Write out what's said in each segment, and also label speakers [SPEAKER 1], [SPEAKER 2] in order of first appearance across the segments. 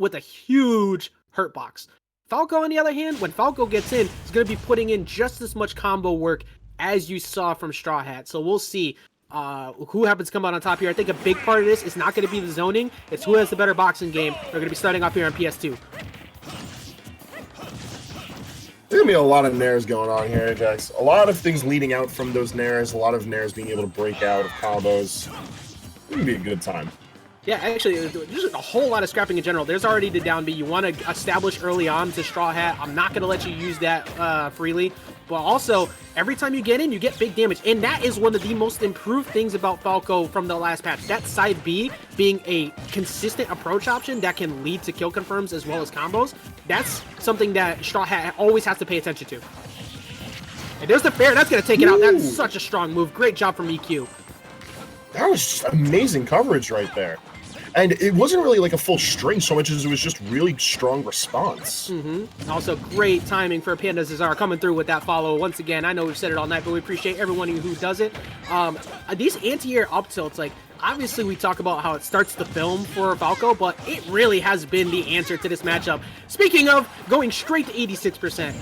[SPEAKER 1] with a huge hurt box. Falco, on the other hand, when Falco gets in, is going to be putting in just as much combo work as you saw from Strawhat. So we'll see who happens to come out on top here. I think a big part of this is not going to be the zoning. It's who has the better boxing game. They're going to be starting off here on PS2.
[SPEAKER 2] There's going to be a lot of nairs going on here, Jax. A lot of things leading out from those nairs. A lot of nairs being able to break out of combos. It's going to be a good time.
[SPEAKER 1] Yeah, actually, there's a whole lot of scrapping in general. There's already the down B. You want to establish early on to Strawhat. I'm not going to let you use that freely. But also, every time you get in, you get big damage. And that is one of the most improved things about Falco from the last patch. That side B being a consistent approach option that can lead to kill confirms as well as combos. That's something that Strawhat always has to pay attention to. And there's the fair. That's going to take it out. That's such a strong move. Great job from EQ.
[SPEAKER 2] That was just amazing coverage right there. And it wasn't really like a full string so much as it was just really strong response.
[SPEAKER 1] Also, great timing for Panda Cesar coming through with that follow. Once again, I know we've said it all night, but we appreciate everyone who does it. These anti-air up tilts, like, obviously we talk about how it starts the film for Falco, but it really has been the answer to this matchup. Speaking of going straight to 86%.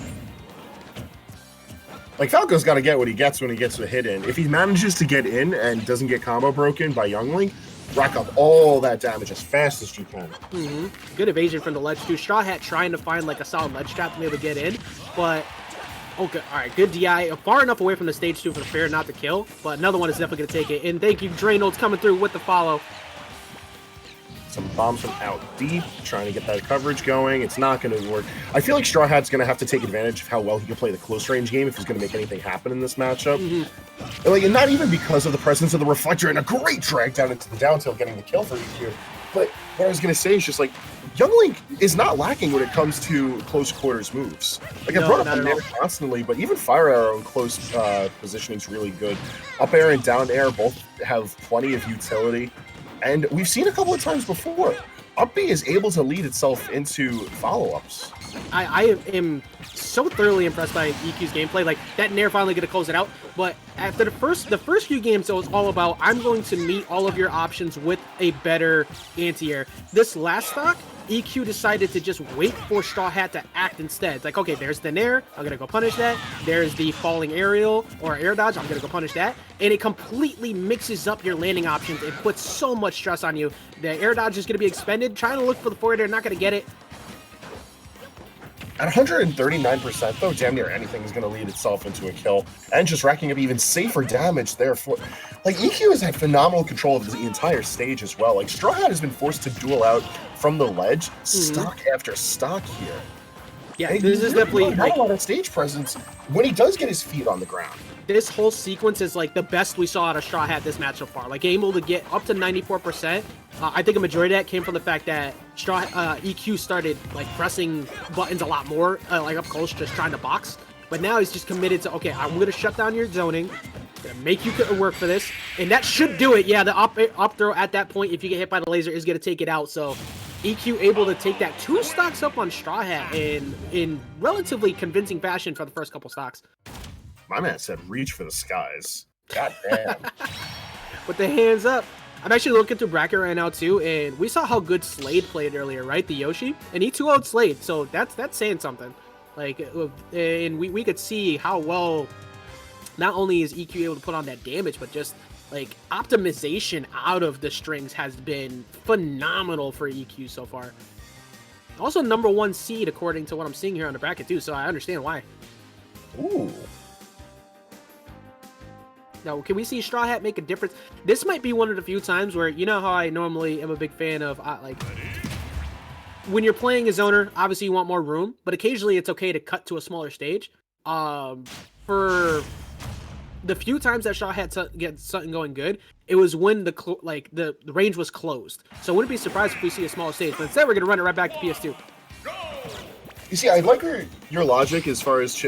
[SPEAKER 2] Like, Falco's got to get what he gets when he gets the hit in. If he manages to get in and doesn't get combo broken by Youngling, rack up all that damage as fast as you can.
[SPEAKER 1] Good evasion from the ledge too. Strawhat trying to find like a solid ledge trap to be able to get in, but okay, all right, good DI, far enough away from the stage 2 for the fair not to kill, but another one is definitely going to take it. And thank you, Draynolds, coming through with the follow.
[SPEAKER 2] Some bombs from out deep, trying to get that coverage going. It's not going to work. I feel like Strawhat's going to have to take advantage of how well he can play the close range game if he's going to make anything happen in this matchup. And not even because of the presence of the reflector and a great drag down into the down tilt, getting the kill for EQ. But what I was going to say is just like, Youngling is not lacking when it comes to close quarters moves. Like, I brought up the nair constantly, but even fire arrow in close positioning is really good. Up air and down air both have plenty of utility. And we've seen a couple of times before, up B is able to lead itself into follow-ups.
[SPEAKER 1] I am so thoroughly impressed by EQ's gameplay. Like, that nair finally going to close it out. But after the first few games, it was all about, I'm going to meet all of your options with a better anti-air. This last stock, EQ decided to just wait for Strawhat to act instead. It's like, okay, there's the nair, I'm going to go punish that. There's the falling aerial or air dodge, I'm going to go punish that. And it completely mixes up your landing options. It puts so much stress on you. The air dodge is going to be expended. Trying to look for the forward air, not going to get it.
[SPEAKER 2] At 139%, though, damn near anything is going to lead itself into a kill, and just racking up even safer damage there. Like, EQ has had phenomenal control of the entire stage as well. Like, Strawhat has been forced to duel out from the ledge, stock after stock here.
[SPEAKER 1] Yeah, this is definitely
[SPEAKER 2] not a lot of stage presence when he does get his feet on the ground.
[SPEAKER 1] This whole sequence is like the best we saw out of Strawhat this match so far. Like, able to get up to 94%. I think a majority of that came from the fact that EQ started like pressing buttons a lot more, like up close, just trying to box. But now he's just committed to, okay, I'm going to shut down your zoning, gonna make you work for this, and that should do it. Yeah, the up throw at that point, if you get hit by the laser, is going to take it out. So EQ able to take that 2 stocks up on Strawhat in relatively convincing fashion for the first couple stocks.
[SPEAKER 2] My man said reach for the skies. God damn.
[SPEAKER 1] With the hands up. I'm actually looking through bracket right now too, and we saw how good Slade played earlier, right? The Yoshi, and he 2-0'd Slade, so that's saying something. Like, and we could see how well not only is EQ able to put on that damage, but just like optimization out of the strings has been phenomenal for EQ so far. Also #1 seed according to what I'm seeing here on the bracket too, so I understand why.
[SPEAKER 2] Ooh.
[SPEAKER 1] Now, can we see Strawhat make a difference? This might be one of the few times where, you know how I normally am a big fan of, like, when you're playing a zoner, obviously you want more room, but occasionally it's okay to cut to a smaller stage. For the few times that Strawhat gets something going good, it was when the range was closed. So I wouldn't be surprised if we see a smaller stage, but instead we're going to run it right back to PS2.
[SPEAKER 2] You see, I like your logic as far as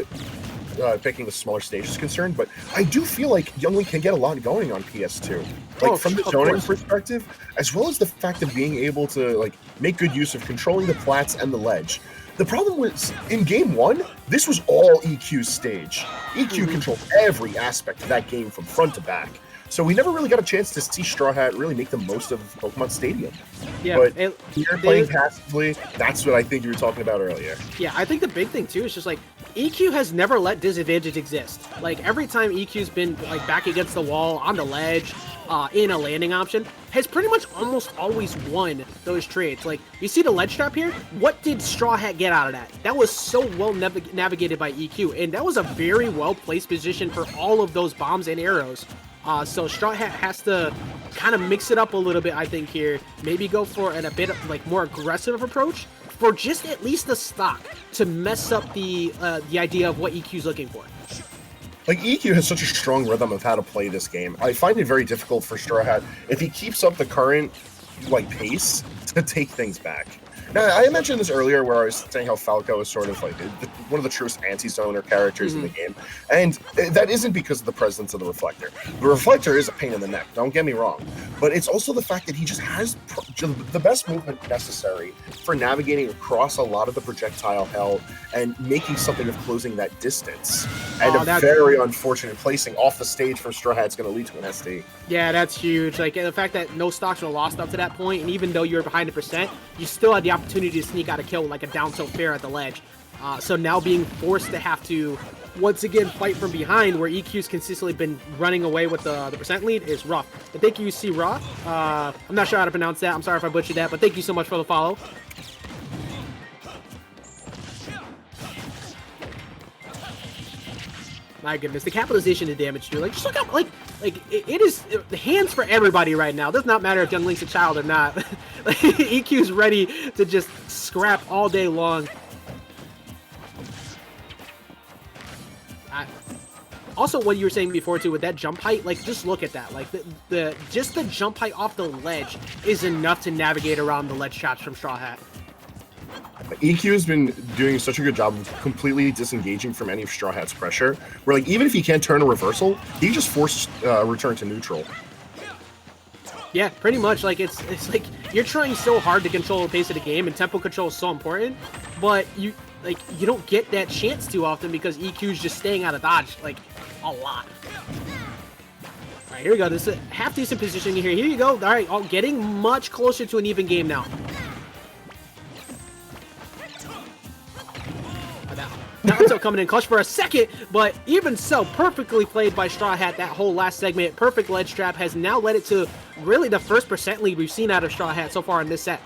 [SPEAKER 2] picking the smaller stage is concerned, but I do feel like Youngling can get a lot going on PS2. Like, from the zoning perspective, as well as the fact of being able to like make good use of controlling the plats and the ledge. The problem was, in game 1, this was all EQ's stage. EQ controlled every aspect of that game from front to back. So we never really got a chance to see Straw Hat really make the most of Pokemon Stadium.
[SPEAKER 1] Yeah,
[SPEAKER 2] but you're playing passively. That's what I think you were talking about earlier.
[SPEAKER 1] Yeah, I think the big thing too is just like EQ has never let disadvantage exist. Like every time EQ's been like back against the wall, on the ledge, in a landing option, has pretty much almost always won those trades. Like you see the ledge trap here. What did Straw Hat get out of that? That was so well navigated by EQ, and that was a very well placed position for all of those bombs and arrows. So Strawhat has to kind of mix it up a little bit, I think, here. Maybe go for a bit of, like, more aggressive approach for just at least the stock to mess up the idea of what EQ's looking for.
[SPEAKER 2] Like, EQ has such a strong rhythm of how to play this game. I find it very difficult for Strawhat, if he keeps up the current, like, pace, to take things back. Now, I mentioned this earlier where I was saying how Falco is sort of like one of the truest anti-zoner characters in the game, and that isn't because of the presence of the Reflector. The Reflector is a pain in the neck, don't get me wrong, but it's also the fact that he just has the best movement necessary for navigating across a lot of the projectile hell and making something of closing that distance. And a very unfortunate placing off the stage from Strawhat is going to lead to an SD.
[SPEAKER 1] Yeah, that's huge. Like, the fact that no stocks were lost up to that point, and even though you were behind a percent, you still had the opportunity to sneak out a kill like a down tilt fair at the ledge. So now being forced to have to once again fight from behind, where EQ's consistently been running away with the percent lead, is rough. But thank you, C. Roth. I'm not sure how to pronounce that. I'm sorry if I butchered that, but thank you so much for the follow. My goodness, the capitalization of damage too. Like, just look up, like it is the hands for everybody right now. It does not matter if Young Link's a child or not. Like, EQ's ready to just scrap all day long. Also, what you were saying before too with that jump height, like, just look at that. Like, just the jump height off the ledge is enough to navigate around the ledge traps from Strawhat.
[SPEAKER 2] EQ has been doing such a good job of completely disengaging from any of Strawhat's pressure, where, like, even if he can't turn a reversal, he just forces return to neutral.
[SPEAKER 1] Yeah, pretty much. Like, it's like you're trying so hard to control the pace of the game, and tempo control is so important, but you don't get that chance too often because EQ's just staying out of dodge, like, a lot. All right, here we go. This is a half decent positioning here. Here you go. All right, getting much closer to an even game now. Naruto coming in clutch for a second, but even so, perfectly played by Strawhat that whole last segment. Perfect ledge trap has now led it to really the first percent lead we've seen out of Strawhat so far in this set.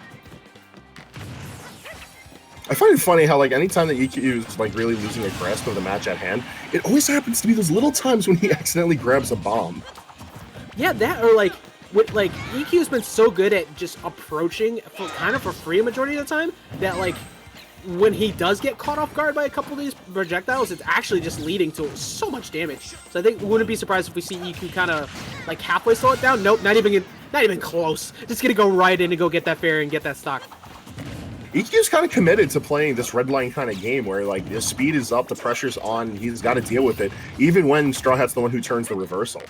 [SPEAKER 2] I find it funny how, like, anytime that EQ is, like, really losing a grasp of the match at hand, it always happens to be those little times when he accidentally grabs a bomb.
[SPEAKER 1] Yeah, that, or like EQ's been so good at just approaching kind of for free a majority of the time that, like, when he does get caught off guard by a couple of these projectiles, it's actually just leading to so much damage. So I think wouldn't be surprised if we see EQ kind of like halfway slow it down. Nope, not even close. Just gonna go right in and go get that fair and get that stock.
[SPEAKER 2] EQ's kind of committed to playing this red line kind of game where, like, the speed is up, the pressure's on, he's got to deal with it, even when Strawhat's the one who turns the reversal.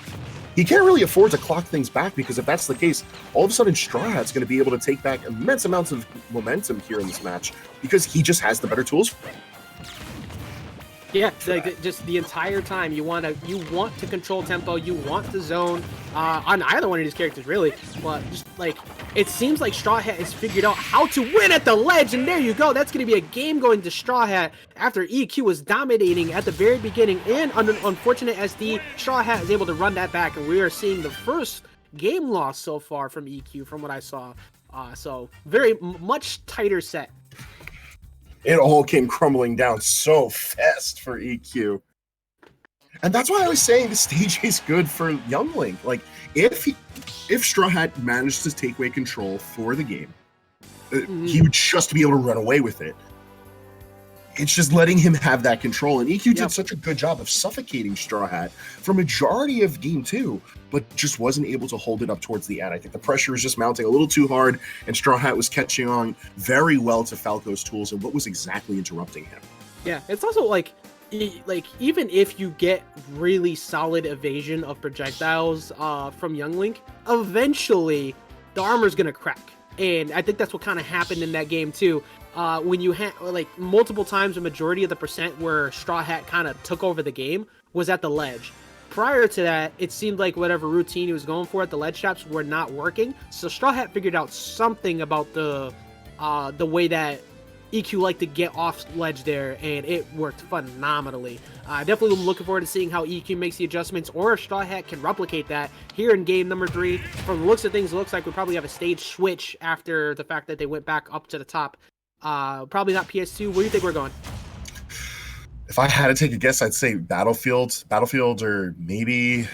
[SPEAKER 2] He can't really afford to clock things back, because if that's the case, all of a sudden Strawhat's going to be able to take back immense amounts of momentum here in this match, because he just has the better tools.
[SPEAKER 1] Yeah, like, just the entire time you want to control tempo, you want to zone on either one of these characters, really. But just, like, it seems like Strawhat has figured out how to win at the ledge, and there you go. That's going to be a game going to Strawhat after EQ was dominating at the very beginning, and under unfortunate SD, Strawhat is able to run that back, and we are seeing the first game loss so far from EQ from what I saw. So very much tighter set.
[SPEAKER 2] It all came crumbling down so fast for EQ. And that's why I was saying the stage is good for Young Link. Like, if Strawhat managed to take away control for the game, he would just be able to run away with it. It's just letting him have that control. And EQ did such a good job of suffocating Strawhat for majority of game 2, but just wasn't able to hold it up towards the end. I think the pressure was just mounting a little too hard, and Strawhat was catching on very well to Falco's tools and what was exactly interrupting him. Yeah,
[SPEAKER 1] it's also like even if you get really solid evasion of projectiles from Young Link, eventually the armor's gonna crack. And I think that's what kind of happened in that game too. When you had, like, multiple times, a majority of the percent where Strawhat kind of took over the game was at the ledge. prior to that, it seemed like whatever routine he was going for at the ledge traps were not working. So Strawhat figured out something about the way that EQ liked to get off ledge there, and it worked phenomenally. Definitely looking forward to seeing how EQ makes the adjustments, or if Strawhat can replicate that here in game number 3. From the looks of things, it looks like we probably have a stage switch after the fact that they went back up to the top. Probably not PS2. Where do you think we're going?
[SPEAKER 2] If I had to take a guess, I'd say Battlefield, or maybe...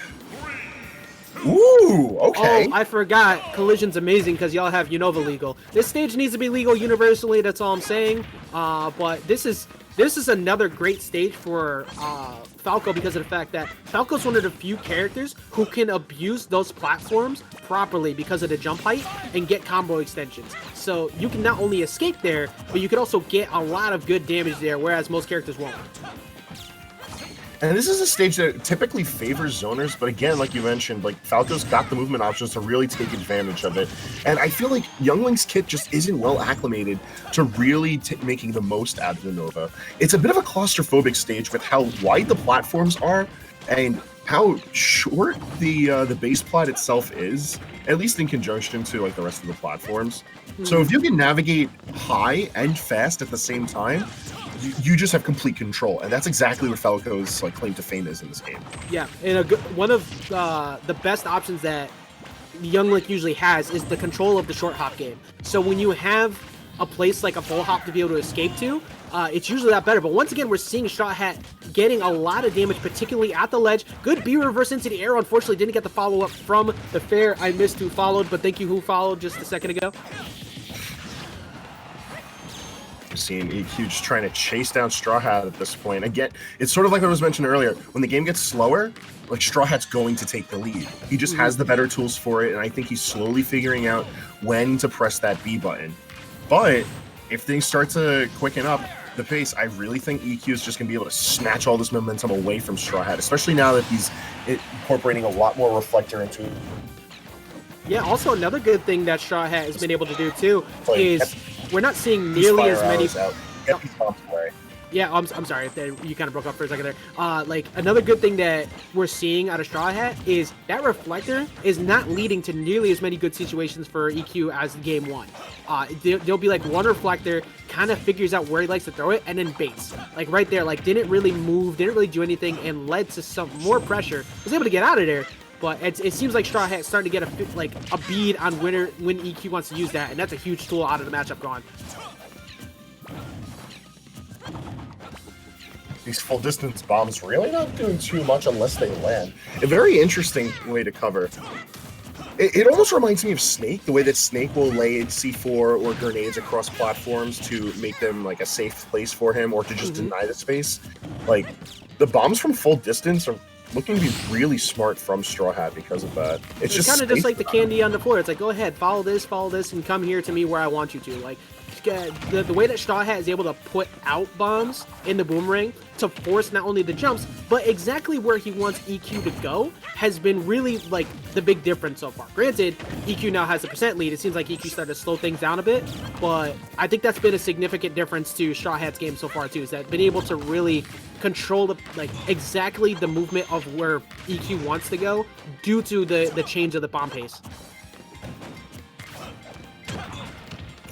[SPEAKER 2] Ooh, okay.
[SPEAKER 1] Oh, I forgot. Collision's amazing because y'all have Unova legal. This stage needs to be legal universally, that's all I'm saying. But this is another great stage for Falco because of the fact that Falco's one of the few characters who can abuse those platforms properly because of the jump height and get combo extensions. So you can not only escape there, but you can also get a lot of good damage there, whereas most characters won't.
[SPEAKER 2] And this is a stage that typically favors zoners, but again, like you mentioned, like Falco's got the movement options to really take advantage of it. And I feel like Youngling's kit just isn't well acclimated to really making the most out of the Nova. It's a bit of a claustrophobic stage with how wide the platforms are and how short the base plat itself is, at least in conjunction to like the rest of the platforms. So if you can navigate high and fast at the same time, you just have complete control, and that's exactly what Falco's like claim to fame is in this game.
[SPEAKER 1] Yeah, and one of the best options that Young Link usually has is the control of the short hop game. So when you have a place like a full hop to be able to escape to, it's usually that better. But once again, we're seeing Strawhat getting a lot of damage, particularly at the ledge. Good B reverse into the arrow. Unfortunately, didn't get the follow up from the fair. I missed who followed, but thank you who followed just a second ago.
[SPEAKER 2] Seeing EQ just trying to chase down Strawhat at this point. Again, it's sort of like I was mentioned earlier. When the game gets slower, like Strawhat's going to take the lead. He just has the better tools for it, and I think he's slowly figuring out when to press that B button. But if things start to quicken up the pace, I really think EQ is just going to be able to snatch all this momentum away from Strawhat, especially now that he's incorporating a lot more reflector into it.
[SPEAKER 1] Yeah, also another good thing that Strawhat has been able to do too is we're not seeing nearly as many.
[SPEAKER 2] Get these bombs away.
[SPEAKER 1] Yeah, I'm sorry if you kind of broke up for a second there. Like another good thing that we're seeing out of Strawhat is that reflector is not leading to nearly as many good situations for EQ as game 1. There'll be like one reflector, kind of figures out where he likes to throw it, and then baits. Like right there, like didn't really move, didn't really do anything, and led to some more pressure. Was able to get out of there. But it seems like Strawhat's starting to get a bead on when EQ wants to use that, and that's a huge tool out of the matchup gone.
[SPEAKER 2] These full distance bombs really not doing too much unless they land. A very interesting way to cover. It almost reminds me of Snake, the way that Snake will lay C4 or grenades across platforms to make them like a safe place for him, or to just deny the space. Like the bombs from full distance are looking to be really smart from Strawhat because of that. It's just
[SPEAKER 1] kind of just like the candy on the floor. It's like, go ahead, follow this, and come here to me where I want you to. Like, the way that Strawhat is able to put out bombs in the boomerang to force not only the jumps, but exactly where he wants EQ to go has been really, like, the big difference so far. Granted, EQ now has a % lead. It seems like EQ started to slow things down a bit, but I think that's been a significant difference to Strawhat's game so far, too, is that been able to really control exactly the movement of where EQ wants to go due to the change of the bomb pace.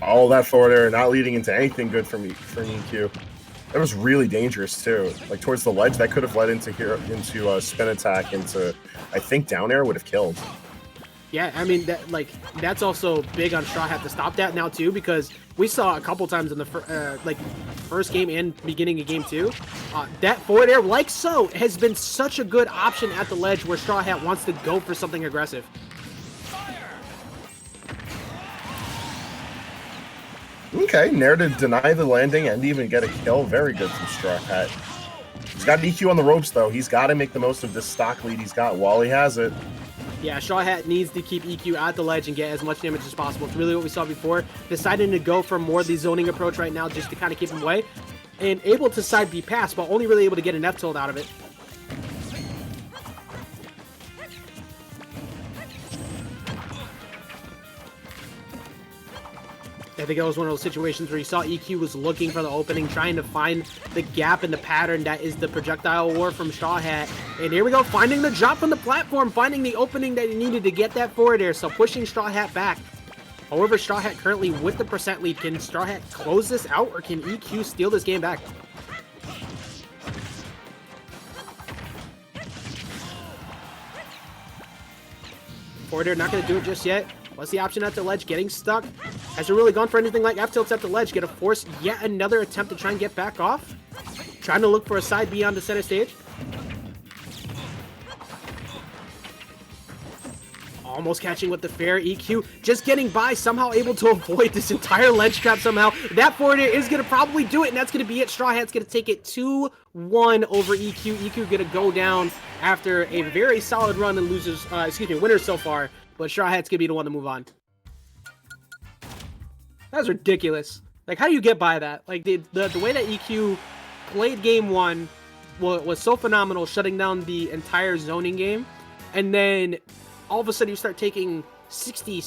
[SPEAKER 2] All that forward air not leading into anything good from EQ. That was really dangerous too. Like towards the ledge, that could have led into spin attack, into I think down air would have killed.
[SPEAKER 1] Yeah, I mean that's also big on Strawhat to stop that now too, because we saw a couple times in the first game and beginning of game 2, that forward air like so has been such a good option at the ledge where Strawhat wants to go for something aggressive.
[SPEAKER 2] Okay, Nair to deny the landing and even get a kill. Very good from Strawhat. He's got EQ on the ropes though. He's got to make the most of this stock lead he's got while he has it.
[SPEAKER 1] Yeah, Strawhat needs to keep EQ at the ledge and get as much damage as possible. It's really what we saw before. Deciding to go for more of the zoning approach right now just to kind of keep him away. And able to side B pass, but only really able to get an F tilt out of it. think it was one of those situations where you saw EQ was looking for the opening, trying to find the gap in the pattern that is the projectile war from Strawhat. And here we go, finding the drop from the platform, finding the opening that he needed to get that forward air, so pushing Strawhat back. However, Strawhat currently with the percent lead. Can Strawhat close this out, or can EQ steal this game back? Forward air, not going to do it just yet. What's the option at the ledge? Getting stuck. Hasn't really gone for anything like F-tilts at the ledge. Gonna force yet another attempt to try and get back off. Trying to look for a side beyond the center stage. Almost catching with the fair. EQ just getting by, somehow able to avoid this entire ledge trap somehow. That forward air is going to probably do it, and that's going to be it. Strawhat's going to take it 2-1 over EQ. EQ going to go down after a very solid run and winners so far. But Strawhat's going to be the one to move on. That was ridiculous. Like, how do you get by that? Like, the way that EQ played game one was so phenomenal, shutting down the entire zoning game. And then all of a sudden you start taking 60